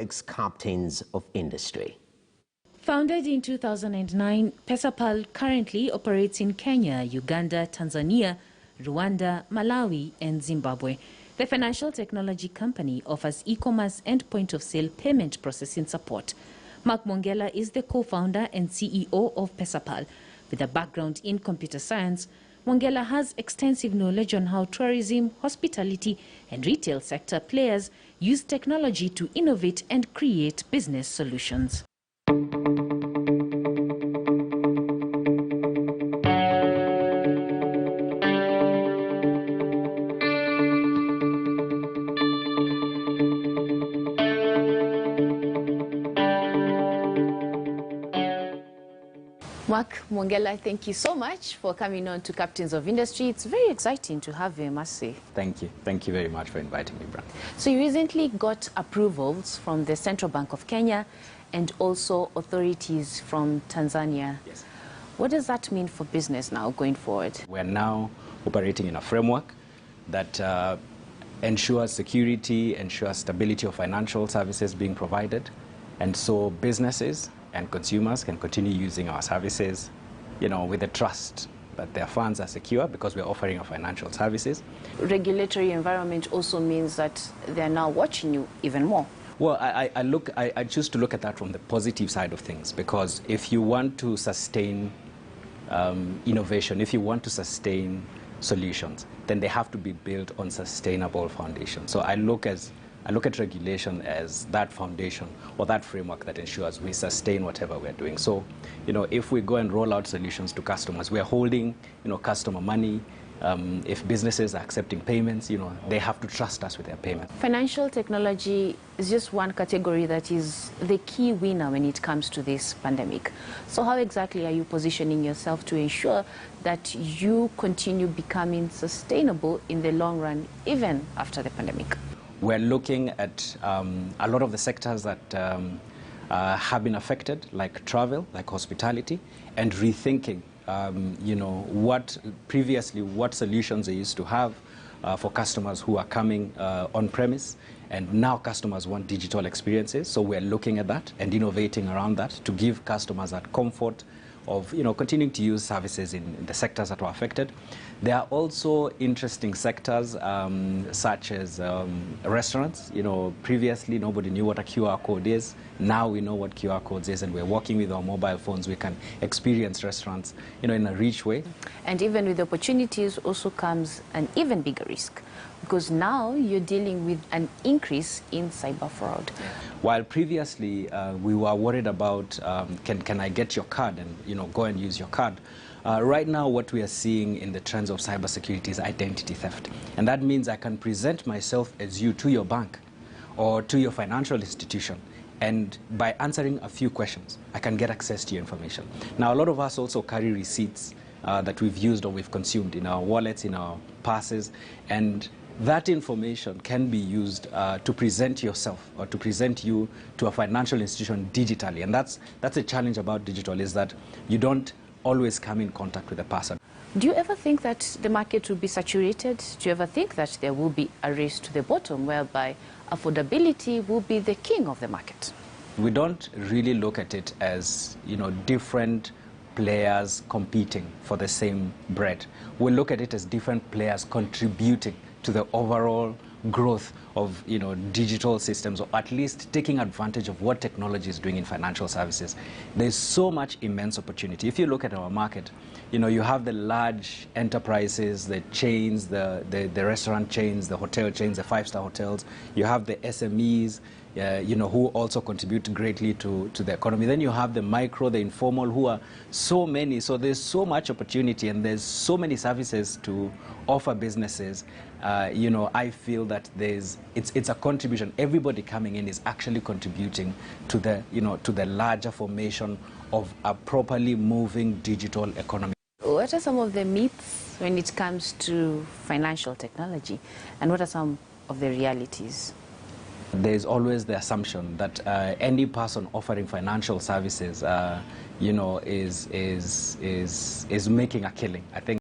Ex-captains of industry. Founded in 2009, PesaPal currently operates in Kenya, Uganda, Tanzania, Rwanda, Malawi, and Zimbabwe. The financial technology company offers e-commerce and point-of-sale payment processing support. Mark Mongela is the co-founder and CEO of PesaPal. With a background in computer science, Mongela has extensive knowledge on how tourism, hospitality, and retail sector players use technology to innovate and create business solutions. Mark Mongela, thank you so much for coming on to Captains of Industry. It's very exciting to have you, I must say. Thank you. Thank you very much for inviting me, Brand. So you recently got approvals from the Central Bank of Kenya and also authorities from Tanzania. Yes. What does that mean for business now going forward? We're now operating in a framework that ensures security, ensures stability of financial services being provided. And so businesses and consumers can continue using our services, with the trust that their funds are secure because we're offering our financial services. Regulatory environment also means that they're now watching you even more. Well, I choose to look at that from the positive side of things, because if you want to sustain innovation, if you want to sustain solutions, then they have to be built on sustainable foundations. So I look at regulation as that foundation or that framework that ensures we sustain whatever we're doing. So, if we go and roll out solutions to customers, we're holding, customer money. If businesses are accepting payments, they have to trust us with their payment. Financial technology is just one category that is the key winner when it comes to this pandemic. So how exactly are you positioning yourself to ensure that you continue becoming sustainable in the long run, even after the pandemic? We're looking at a lot of the sectors that have been affected, like travel, like hospitality, and rethinking, what solutions they used to have for customers who are coming on-premise, and now customers want digital experiences. So we're looking at that and innovating around that to give customers that comfort of continuing to use services in the sectors that were affected. There are also interesting sectors such as restaurants. Previously nobody knew what a QR code is. Now we know what QR codes is, and we're working with our mobile phones. We can experience restaurants in a rich way. And even with opportunities also comes an even bigger risk, because now you're dealing with an increase in cyber fraud. While previously we were worried about can I get your card and go and use your card, right now what we are seeing in the trends of cybersecurity is identity theft. And that means I can present myself as you to your bank or to your financial institution, and by answering a few questions, I can get access to your information. Now, a lot of us also carry receipts that we've used or we've consumed in our wallets, in our purses, and that information can be used to present yourself or to present you to a financial institution digitally. And that's a challenge about digital, is that you don't always come in contact with the person. Do you ever think that the market will be saturated? Do you ever think that there will be a race to the bottom whereby affordability will be the king of the market? We don't really look at it as, different players competing for the same bread. We look at it as different players contributing to the overall growth of digital systems, or at least taking advantage of what technology is doing in financial services. There's so much immense opportunity. If you look at our market, you have the large enterprises, the chains, the restaurant chains, the hotel chains, the five-star hotels. You have the SMEs, who also contribute greatly to the economy. Then you have the micro, the informal, who are so many. So there's so much opportunity, and there's so many services to offer businesses. I feel that it's a contribution. Everybody coming in is actually contributing to the larger formation of a properly moving digital economy. What are some of the myths when it comes to financial technology, and what are some of the realities? There's always the assumption that any person offering financial services, is making a killing. I think